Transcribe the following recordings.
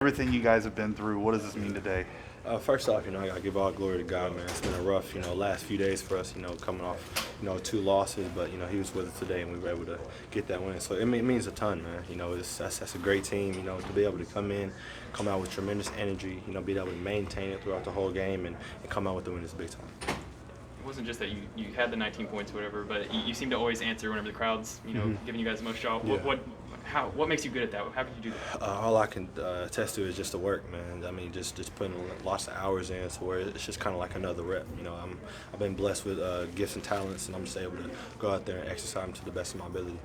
Everything you guys have been through, what does this mean today? First off, I gotta give all glory to God, man. It's been a rough, last few days for us, coming off, two losses, but He was with us today, and we were able to get that win. So it means a ton, man. That's a great team, to be able to come out with tremendous energy, be able to maintain it throughout the whole game, and come out with the win is big time. It wasn't just that you had the 19 points, or whatever, but you seem to always answer whenever the crowd's, giving you guys the most shot. Yeah. What makes you good at that? How can you do that? All I can attest to is just the work, man. I mean, just putting lots of hours in to where it's just kind of like another rep. I've been blessed with gifts and talents, and I'm just able to go out there and exercise them to the best of my ability.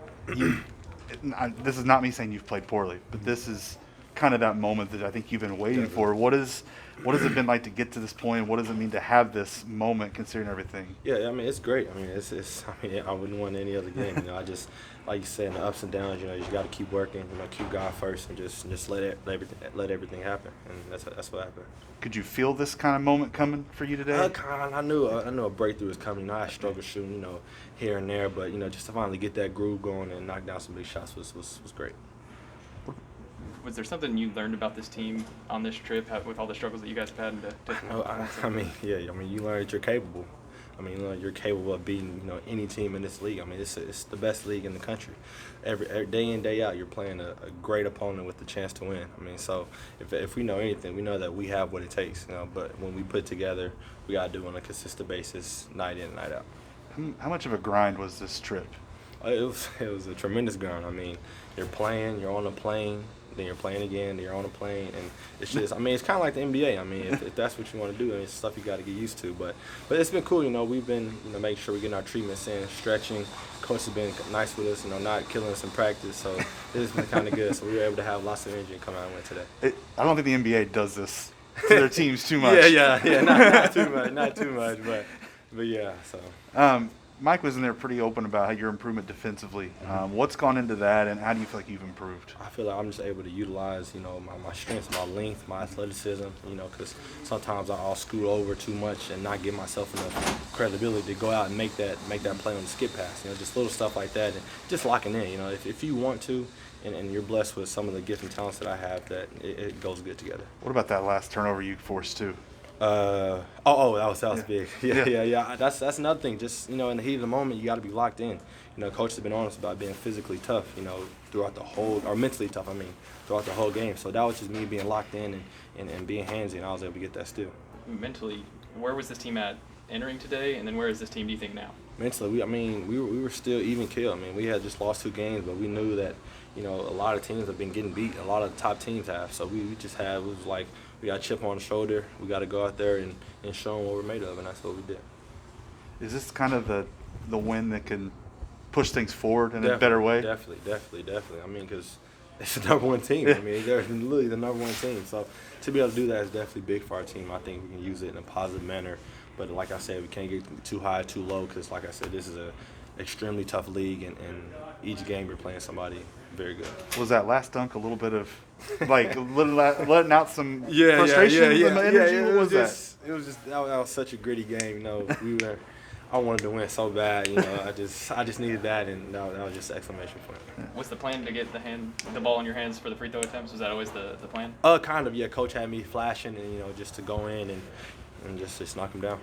This is not me saying you've played poorly, but this is kind of that moment that I think you've been waiting for. What has it been like to get to this point? What does it mean to have this moment, considering everything? Yeah, I mean, it's great. I mean, I wouldn't want any other game. I just, like you said, in the ups and downs, you just got to keep working. Keep God first, and just let everything happen. And that's what happened. Could you feel this kind of moment coming for you today? I knew a breakthrough was coming. I struggled shooting, here and there, but just to finally get that groove going and knock down some big shots was great. Was there something you learned about this team on this trip with all the struggles that you guys have had? You learn that you're capable. You're capable of beating, any team in this league. It's the best league in the country. Every day in, day out, you're playing a great opponent with the chance to win. So if we know anything, we know that we have what it takes. But when we put together, we got to do it on a consistent basis, night in, night out. How much of a grind was this trip? It was a tremendous grind. You're playing, you're on a plane, then you're playing again, then you're on a plane, and it's just, it's kind of like the NBA. If that's what you want to do, it's stuff you got to get used to. But it's been cool. We've been, making sure we're getting our treatments in, stretching. Coach has been nice with us, not killing us in practice. So it's been kind of good. So we were able to have lots of energy and come out and win today. I don't think the NBA does this to their teams too much. Yeah, not too much, but yeah. So. Mike was in there pretty open about your improvement defensively. What's gone into that, and how do you feel like you've improved? I feel like I'm just able to utilize, my strengths, my length, my athleticism, because sometimes I'll scoot over too much and not give myself enough credibility to go out and make that play on the skip pass. Just little stuff like that, and just locking in. If you want to, and you're blessed with some of the gifts and talents that I have, that it goes good together. What about that last turnover you forced too? That was big. Yeah. That's another thing. Just in the heat of the moment, you got to be locked in. Coach has been honest about being physically tough. Throughout the whole, or mentally tough. Throughout the whole game. So that was just me being locked in and being handsy, and I was able to get that still. Mentally, where was this team at entering today, and then where is this team, do you think, now? Mentally, we were still even kill. We had just lost 2 games, but we knew that a lot of teams have been getting beat. A lot of the top teams have. So we just had, it was like, we got a chip on the shoulder. We got to go out there and show them what we're made of, and that's what we did. Is this kind of the win that can push things forward in a better way? Definitely. Because it's the number 1 team. They're literally the number 1 team. So to be able to do that is definitely big for our team. I think we can use it in a positive manner. But like I said, we can't get too high, too low, because like I said, this is a extremely tough league, and each game you're playing somebody very good. Was that last dunk a little bit of letting out some frustration and energy? What was that? It was just that was such a gritty game. I wanted to win so bad. I just needed that, and that was just an exclamation point. What's the plan to get the ball in your hands for the free throw attempts? Was that always the plan? Kind of. Yeah, Coach had me flashing, and just to go in and just knock him down.